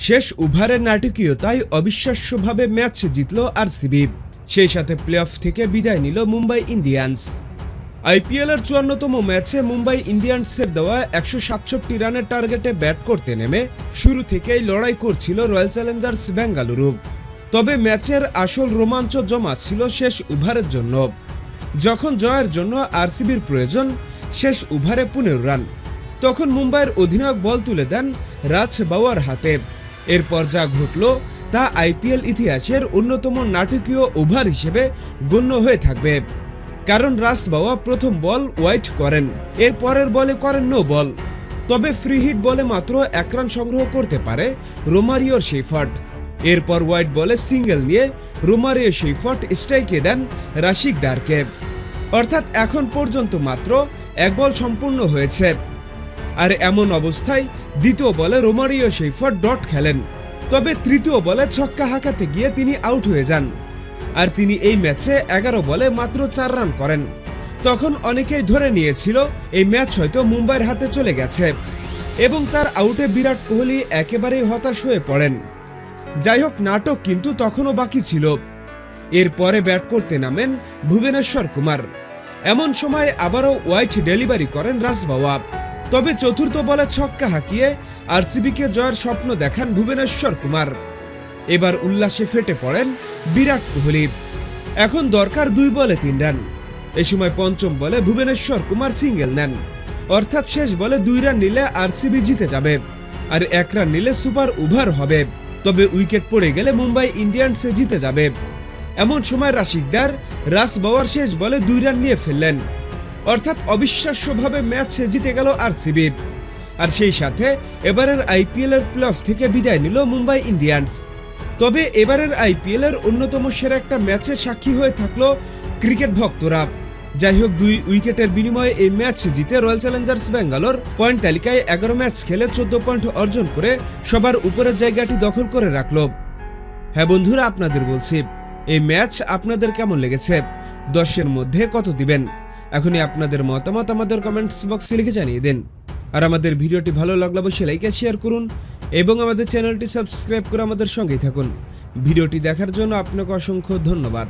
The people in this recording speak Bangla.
শেষ ওভারের নাটকীয়তায় অবিশ্বাস্যভাবে ম্যাচ জিতল আরসিবি, সেই সাথে প্লে অফ থেকে বিদায় নিল মুম্বাই ইন্ডিয়ান্স। আইপিএলের 54তম ম্যাচে মুম্বাই ইন্ডিয়ান্সের দেওয়া 167 রানের টার্গেটে ব্যাট করতে নেমে শুরু থেকেই লড়াই করছিল রয়্যাল চ্যালেঞ্জার্স বেঙ্গালুরু। তবে ম্যাচের আসল রোমাঞ্চ জমা ছিল শেষ ওভারের জন্য, যখন জয়ের জন্য আরসিবির প্রয়োজন শেষ ওভারে 15 রান। তখন মুম্বাইয়ের অধিনায়ক বল তুলে দেন রাজ বাওয়ার হাতে। এরপর যা ঘটল তা আইপিএল ইতিহাসের অন্যতম নাটকীয় ওভার হিসেবে গণ্য হয়ে থাকবে, কারণ রাজ বাওয়া প্রথম বল ওয়াইড করেন, এর পরের বলে করেন নো বল। তবে ফ্রি হিট বলে মাত্র 1 রান সংগ্রহ করতে পারে রোমারিও শেফার্ড। এরপর ওয়াইড বলে সিঙ্গেল নিয়ে রোমারিও শেফার্ড স্ট্রাইকে দেন রাশিক দারকে। অর্থাৎ এখন পর্যন্ত মাত্র 1 বল সম্পূর্ণ হয়েছে। আর এমন অবস্থায় দ্বিতীয় বলে রোমারিও শেফার্ড ডট খেলেন, তবে তৃতীয় বলে ছক্কা হাঁকাতে গিয়ে তিনি আউট হয়ে যান। আর তিনি এই ম্যাচে 11 বলে মাত্র 4 রান করেন। তখন অনেকেই ধরে নিয়েছিল এই ম্যাচ হয়তো মুম্বাইয়ের হাতে চলে গেছে এবং তার আউটে বিরাট কোহলি একেবারেই হতাশ হয়ে পড়েন। যাই হোক, নাটক কিন্তু তখনও বাকি ছিল। এরপরে ব্যাট করতে নামেন ভুবনেশ্বর কুমার। এমন সময় আবারও ওয়াইড ডেলিভারি করেন রাজ বাওয়া, তবে চতুর্থ বলে ছক্কা হাঁকিয়ে আরসিবিকে জয়ের স্বপ্ন দেখান ভুবনেশ্বর কুমার। এবার উল্লাসে ফেটে পড়েন বিরাট কোহলি। এখন দরকার 2 বলে 3 রান। এ সময় পঞ্চম বলে ভুবনেশ্বর কুমার সিঙ্গেল নেন, অর্থাৎ শেষ বলে 2 রান নিলে আরসিবি জিতে যাবে আর 1 রান নিলে সুপার ওভার হবে। তবে উইকেট পড়ে গেলে মুম্বাই ইন্ডিয়ান্স জিতে যাবে। এমন সময় রাশিকদার রাজ বাওয়ার শেষ বলে 2 রান নিয়ে ফেললেন, অর্থাৎ অবিশ্বাস্যভাবে ম্যাচ জিতে গেল আরসিবি। আর সেই সাথে এবারের আইপিএলের প্লে অফ থেকে বিদায় নিল মুম্বাই ইন্ডিয়ান্স। তবে এবারের আইপিএলের অন্যতম সেরা একটা ম্যাচে সাক্ষী হয়ে থাকলো ক্রিকেট ভক্তরা। যাই হোক, 2 উইকেটের বিনিময়ে এই ম্যাচ জিতে রয়্যাল চ্যালেঞ্জার্স ব্যাঙ্গালোর পয়েন্ট তালিকায় 11 ম্যাচ খেলে 14 পয়েন্ট অর্জন করে সবার উপরের জায়গাটি দখল করে রাখল। হ্যাঁ বন্ধুরা, আপনাদের বলছি, এই ম্যাচ আপনাদের কেমন লেগেছে? 10-এর মধ্যে কত দিবেন? এখনই আপনাদের মতামত আমাদের কমেন্টস বক্সে লিখে জানিয়ে দিন। আর আমাদের ভিডিওটি ভালো লাগলে অবশ্যই লাইক আর শেয়ার করুন এবং আমাদের চ্যানেলটি সাবস্ক্রাইব করে আমাদের সঙ্গেই থাকুন। ভিডিওটি দেখার জন্য আপনাকে অসংখ্য ধন্যবাদ।